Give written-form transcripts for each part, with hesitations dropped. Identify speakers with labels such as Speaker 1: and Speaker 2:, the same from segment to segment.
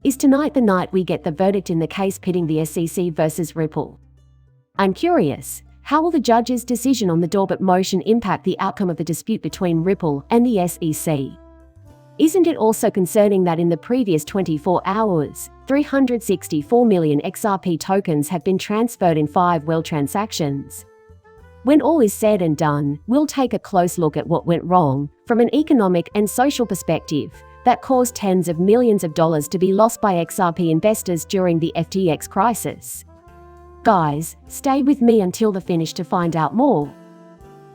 Speaker 1: Is tonight the night we get the verdict in the case pitting the SEC versus Ripple? I'm curious, how will the judge's decision on the Dorbit motion impact the outcome of the dispute between Ripple and the SEC? Isn't it also concerning that in the previous 24 hours, 364 million XRP tokens have been transferred in 5 well transactions? When all is said and done, we'll take a close look at what went wrong, from an economic and social perspective, that caused tens of millions of dollars to be lost by XRP investors during the FTX crisis. Guys, stay with me until the finish to find out more.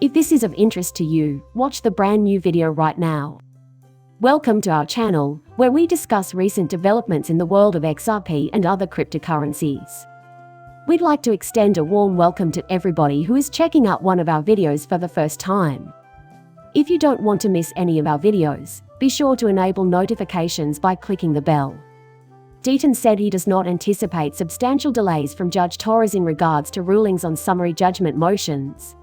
Speaker 1: If this is of interest to you, watch the brand new video right now. Welcome to our channel, where we discuss recent developments in the world of XRP and other cryptocurrencies. We'd like to extend a warm welcome to everybody who is checking out one of our videos for the first time. If you don't want to miss any of our videos, be sure to enable notifications by clicking the bell. Deaton said he does not anticipate substantial delays from Judge Torres in regards to rulings on summary judgment motions.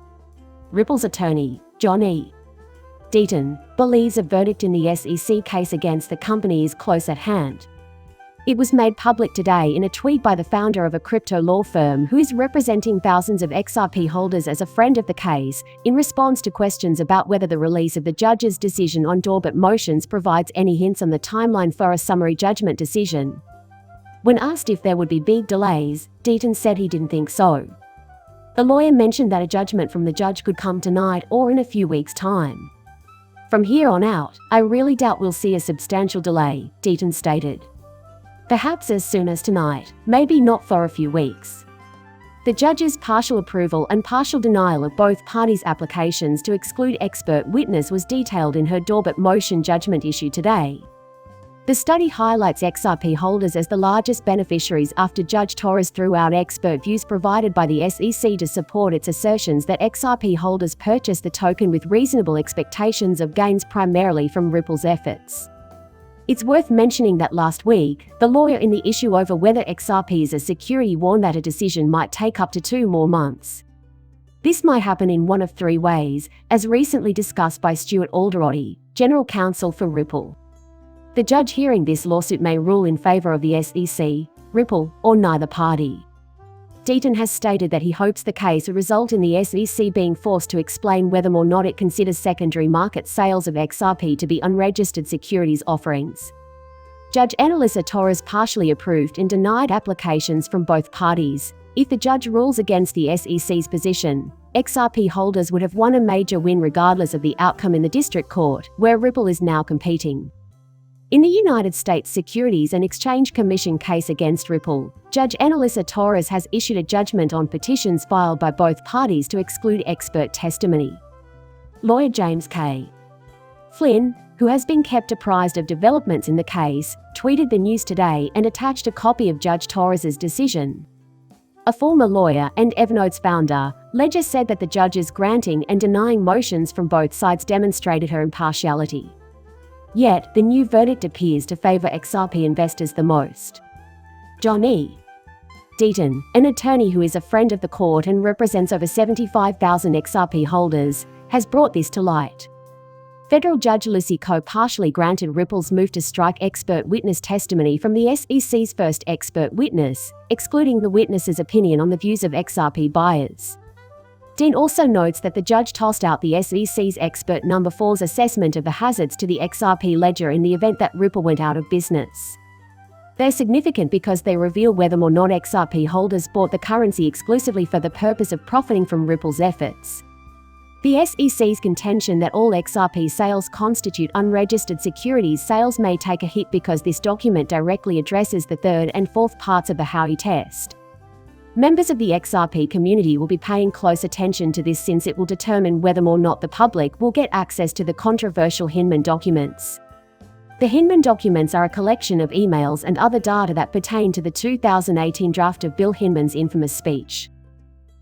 Speaker 1: Ripple's attorney, John E. Deaton, believes a verdict in the SEC case against the company is close at hand. It was made public today in a tweet by the founder of a crypto law firm who is representing thousands of XRP holders as a friend of the case, in response to questions about whether the release of the judge's decision on Dorbit motions provides any hints on the timeline for a summary judgment decision. When asked if there would be big delays, Deaton said he didn't think so. The lawyer mentioned that a judgment from the judge could come tonight or in a few weeks' time. From here on out, I really doubt we'll see a substantial delay, Deaton stated. Perhaps as soon as tonight, maybe not for a few weeks. The judge's partial approval and partial denial of both parties' applications to exclude expert witness was detailed in her Dorbit motion judgment issued today. The study highlights XRP holders as the largest beneficiaries after Judge Torres threw out expert views provided by the SEC to support its assertions that XRP holders purchased the token with reasonable expectations of gains primarily from Ripple's efforts. It's worth mentioning that last week, the lawyer in the issue over whether XRP is a security warned that a decision might take up to 2 more months. This might happen in one of 3 ways, as recently discussed by Stuart Alderoty, General Counsel for Ripple. The judge hearing this lawsuit may rule in favor of the SEC, Ripple, or neither party. Deaton has stated that he hopes the case will result in the SEC being forced to explain whether or not it considers secondary market sales of XRP to be unregistered securities offerings. Judge Analisa Torres partially approved and denied applications from both parties. If the judge rules against the SEC's position, XRP holders would have won a major win regardless of the outcome in the district court, where Ripple is now competing. In the United States Securities and Exchange Commission case against Ripple, Judge Analisa Torres has issued a judgment on petitions filed by both parties to exclude expert testimony. Lawyer James K. Flynn, who has been kept apprised of developments in the case, tweeted the news today and attached a copy of Judge Torres's decision. A former lawyer and Evernode's founder, Ledger said that the judge's granting and denying motions from both sides demonstrated her impartiality. Yet, the new verdict appears to favor XRP investors the most. John E. Deaton, an attorney who is a friend of the court and represents over 75,000 XRP holders, has brought this to light. Federal Judge Lucy Koh partially granted Ripple's move to strike expert witness testimony from the SEC's first expert witness, excluding the witness's opinion on the views of XRP buyers. Dean also notes that the judge tossed out the SEC's expert number 4's assessment of the hazards to the XRP ledger in the event that Ripple went out of business. They're significant because they reveal whether or not XRP holders bought the currency exclusively for the purpose of profiting from Ripple's efforts. The SEC's contention that all XRP sales constitute unregistered securities sales may take a hit because this document directly addresses the 3rd and 4th parts of the Howey test. Members of the XRP community will be paying close attention to this since it will determine whether or not the public will get access to the controversial Hinman documents. The Hinman documents are a collection of emails and other data that pertain to the 2018 draft of Bill Hinman's infamous speech.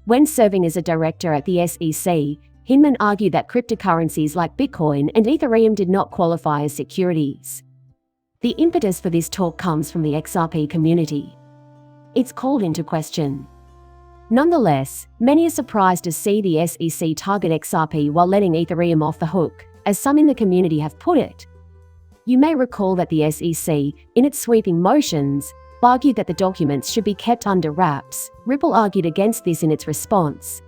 Speaker 1: When serving as a director at the SEC, Hinman argued that cryptocurrencies like Bitcoin and Ethereum did not qualify as securities. The impetus for this talk comes from the XRP community. It's called into question. Nonetheless, many are surprised to see the SEC target XRP while letting Ethereum off the hook, as some in the community have put it. You may recall that the SEC, in its sweeping motions, argued that the documents should be kept under wraps. Ripple argued against this in its response.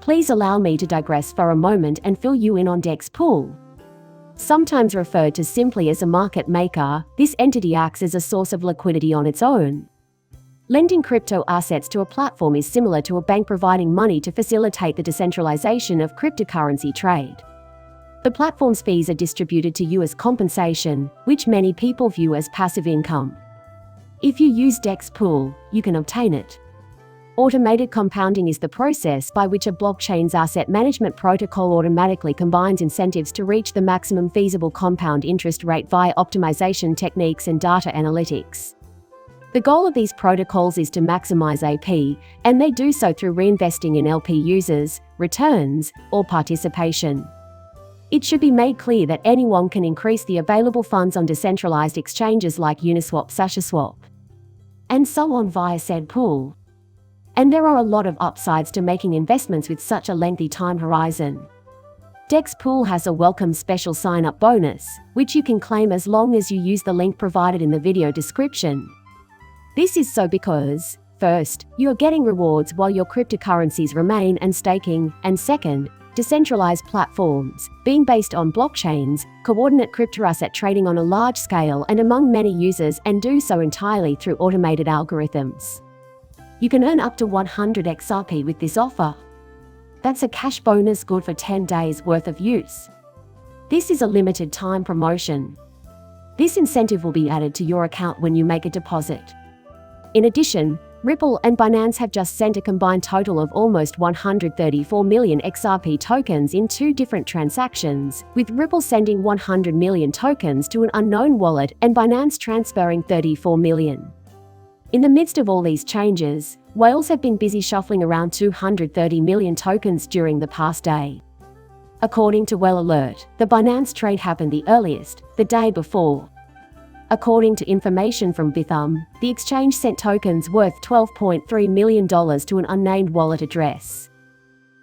Speaker 1: Please allow me to digress for a moment and fill you in on Dex Pool. Sometimes referred to simply as a market maker, this entity acts as a source of liquidity on its own. Lending crypto assets to a platform is similar to a bank providing money to facilitate the decentralization of cryptocurrency trade. The platform's fees are distributed to you as compensation, which many people view as passive income. If you use Dex Pool, you can obtain it. Automated compounding is the process by which a blockchain's asset management protocol automatically combines incentives to reach the maximum feasible compound interest rate via optimization techniques and data analytics. The goal of these protocols is to maximize AP, and they do so through reinvesting in LP users, returns, or participation. It should be made clear that anyone can increase the available funds on decentralized exchanges like Uniswap, SushiSwap, and so on via said pool. And there are a lot of upsides to making investments with such a lengthy time horizon. Dexpool has a welcome special sign-up bonus, which you can claim as long as you use the link provided in the video description. This is so because, first, you are getting rewards while your cryptocurrencies remain and staking, and second, decentralized platforms, being based on blockchains, coordinate cryptoasset trading on a large scale and among many users, and do so entirely through automated algorithms. You can earn up to 100 XRP with this offer. That's a cash bonus good for 10 days worth of use. This is a limited time promotion. This incentive will be added to your account when you make a deposit. In addition, Ripple and Binance have just sent a combined total of almost 134 million XRP tokens in 2 different transactions, with Ripple sending 100 million tokens to an unknown wallet and Binance transferring 34 million. In the midst of all these changes, whales have been busy shuffling around 230 million tokens during the past day. According to Whale Alert, the Binance trade happened the earliest, the day before. According to information from Bithumb, the exchange sent tokens worth $12.3 million to an unnamed wallet address.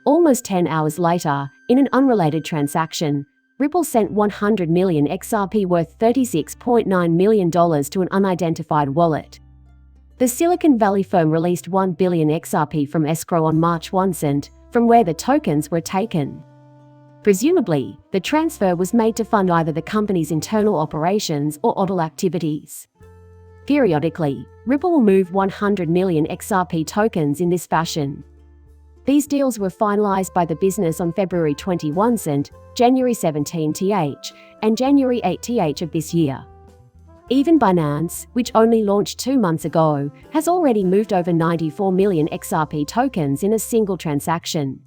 Speaker 1: Almost 10 hours later, in an unrelated transaction, Ripple sent 100 million XRP worth $36.9 million to an unidentified wallet. The Silicon Valley firm released 1 billion XRP from escrow on March 1, from where the tokens were taken. Presumably, the transfer was made to fund either the company's internal operations or idle activities. Periodically, Ripple will move 100 million XRP tokens in this fashion. These deals were finalized by the business on February 21, January 17 th, and January 8 th of this year. Even Binance, which only launched 2 months ago, has already moved over 94 million XRP tokens in a single transaction.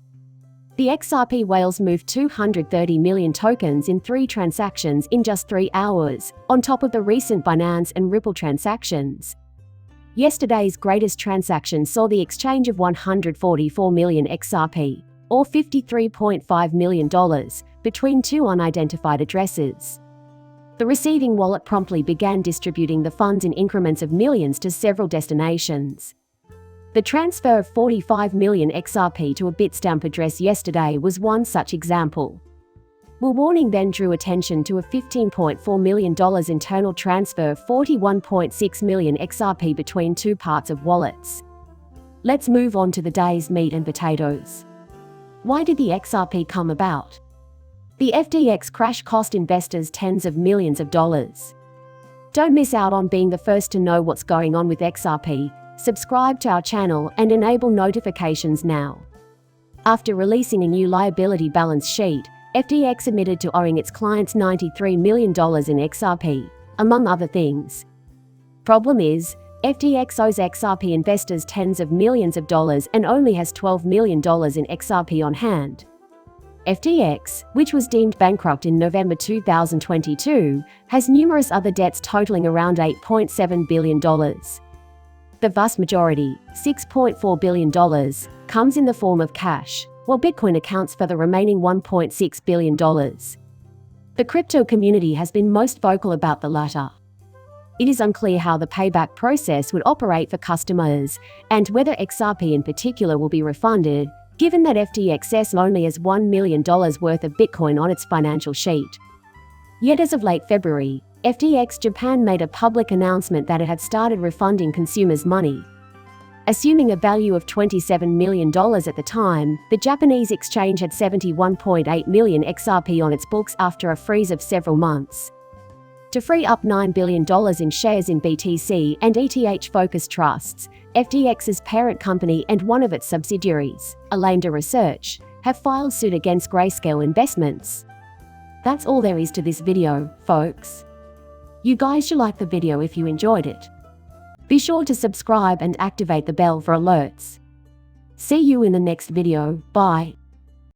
Speaker 1: The XRP whales moved 230 million tokens in 3 transactions in just 3 hours, on top of the recent Binance and Ripple transactions. Yesterday's greatest transaction saw the exchange of 144 million XRP, or $53.5 million, between 2 unidentified addresses. The receiving wallet promptly began distributing the funds in increments of millions to several destinations. The transfer of 45 million XRP to a Bitstamp address yesterday was one such example. The warning then drew attention to a $15.4 million internal transfer of 41.6 million XRP between 2 parts of wallets. Let's move on to the day's meat and potatoes. Why did the XRP come about? The FTX crash cost investors tens of millions of dollars. Don't miss out on being the first to know what's going on with XRP. Subscribe to our channel and enable notifications now. After releasing a new liability balance sheet, FTX admitted to owing its clients $93 million in XRP, among other things. Problem is, FTX owes XRP investors tens of millions of dollars and only has $12 million in XRP on hand. FTX, which was deemed bankrupt in November 2022, has numerous other debts totaling around $8.7 billion. The vast majority, $6.4 billion, comes in the form of cash, while Bitcoin accounts for the remaining $1.6 billion. The crypto community has been most vocal about the latter. It is unclear how the payback process would operate for customers, and whether XRP in particular will be refunded, given that FTX only has $1 million worth of Bitcoin on its financial sheet. Yet as of late February, FTX Japan made a public announcement that it had started refunding consumers' money. Assuming a value of $27 million at the time, the Japanese exchange had 71.8 million XRP on its books after a freeze of several months. To free up $9 billion in shares in BTC and ETH-focused trusts, FTX's parent company and one of its subsidiaries, Alameda Research, have filed suit against Grayscale Investments. That's all there is to this video, folks. You guys should like the video if you enjoyed it. Be sure to subscribe and activate the bell for alerts. See you in the next video, bye.